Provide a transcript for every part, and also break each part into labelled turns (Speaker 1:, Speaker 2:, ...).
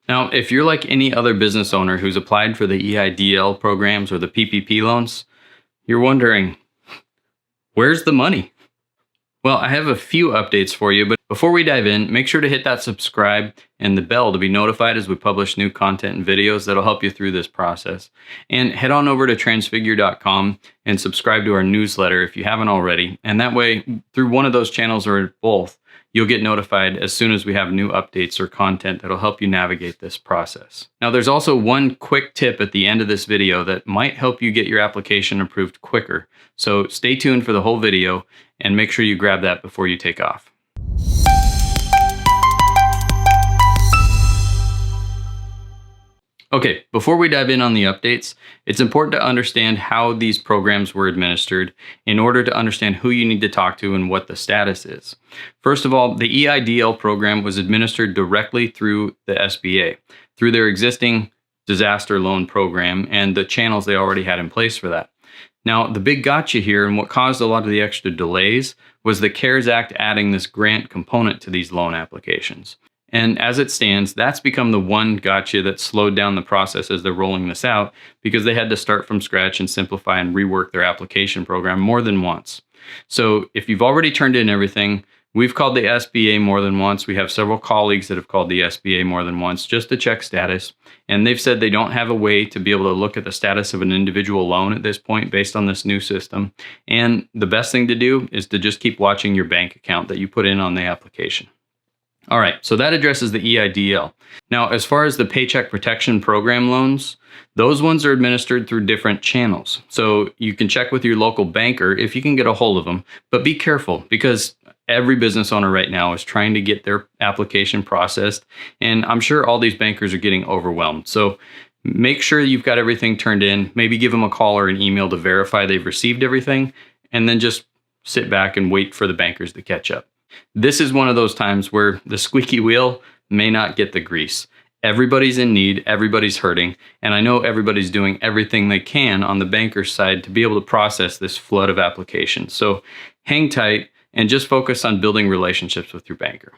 Speaker 1: Now, if you're like any other business owner who's applied for the EIDL programs or the PPP loans, you're wondering, where's the money? Well, I have a few updates for you, but before we dive in, make sure to hit that subscribe and the bell to be notified as we publish new content and videos that'll help you through this process. And head on over to transfigure.com and subscribe to our newsletter if you haven't already. And that way, through one of those channels or both, you'll get notified as soon as we have new updates or content that'll help you navigate this process. Now, there's also one quick tip at the end of this video that might help you get your application approved quicker. So stay tuned for the whole video and make sure you grab that before you take off. Okay, before we dive in on the updates, it's important to understand how these programs were administered in order to understand who you need to talk to and what the status is. First of all, the EIDL program was administered directly through the SBA, through their existing disaster loan program and the channels they already had in place for that. Now, the big gotcha here and what caused a lot of the extra delays was the CARES Act adding this grant component to these loan applications. And as it stands, that's become the one gotcha that slowed down the process as they're rolling this out because they had to start from scratch and simplify and rework their application program more than once. So if you've already turned in everything, we've called the SBA more than once. We have several colleagues that have called the SBA more than once just to check status. And they've said they don't have a way to be able to look at the status of an individual loan at this point based on this new system. And the best thing to do is to just keep watching your bank account that you put in on the application. All right, so that addresses the EIDL. Now, as far as the Paycheck Protection Program loans, those ones are administered through different channels. So you can check with your local banker if you can get a hold of them, but be careful because every business owner right now is trying to get their application processed, and I'm sure all these bankers are getting overwhelmed. So make sure you've got everything turned in, maybe give them a call or an email to verify they've received everything, and then just sit back and wait for the bankers to catch up. This is one of those times where the squeaky wheel may not get the grease. Everybody's in need, everybody's hurting, and I know everybody's doing everything they can on the banker's side to be able to process this flood of applications. So hang tight and just focus on building relationships with your banker.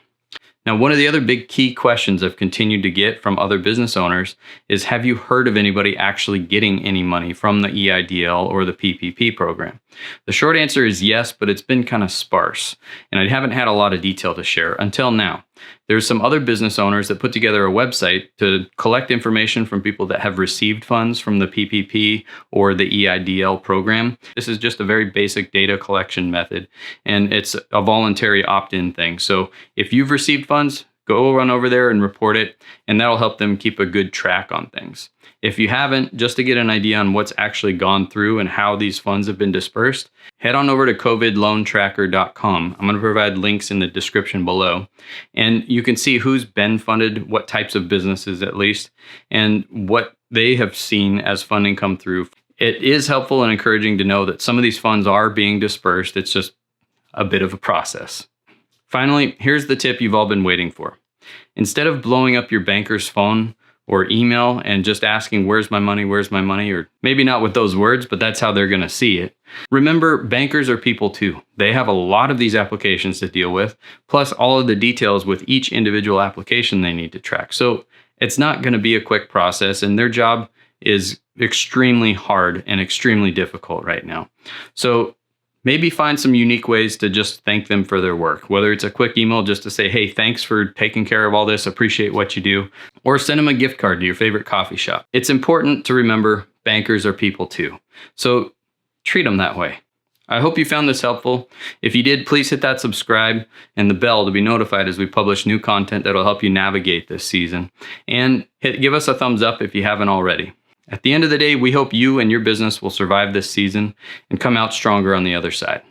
Speaker 1: Now, one of the other big key questions I've continued to get from other business owners is, have you heard of anybody actually getting any money from the EIDL or the PPP program? The short answer is yes, but it's been kind of sparse, and I haven't had a lot of detail to share until now. There's some other business owners that put together a website to collect information from people that have received funds from the PPP or the EIDL program. This is just a very basic data collection method, and it's a voluntary opt-in thing. So if you've received funds, go run over there and report it, and that'll help them keep a good track on things. If you haven't, just to get an idea on what's actually gone through and how these funds have been dispersed, head on over to covidloantracker.com. I'm going to provide links in the description below, and you can see who's been funded, what types of businesses at least, and what they have seen as funding come through. It is helpful and encouraging to know that some of these funds are being dispersed. It's just a bit of a process. Finally, here's the tip you've all been waiting for. Instead of blowing up your banker's phone or email and just asking, where's my money, or maybe not with those words, but that's how they're going to see it. Remember, bankers are people too. They have a lot of these applications to deal with, plus all of the details with each individual application they need to track. So it's not going to be a quick process, and their job is extremely hard and extremely difficult right now. So maybe find some unique ways to just thank them for their work, whether it's a quick email just to say, hey, thanks for taking care of all this, appreciate what you do, or send them a gift card to your favorite coffee shop. It's important to remember bankers are people too, so treat them that way. I hope you found this helpful. If you did, please hit that subscribe and the bell to be notified as we publish new content that'll help you navigate this season. And give us a thumbs up if you haven't already. At the end of the day, we hope you and your business will survive this season and come out stronger on the other side.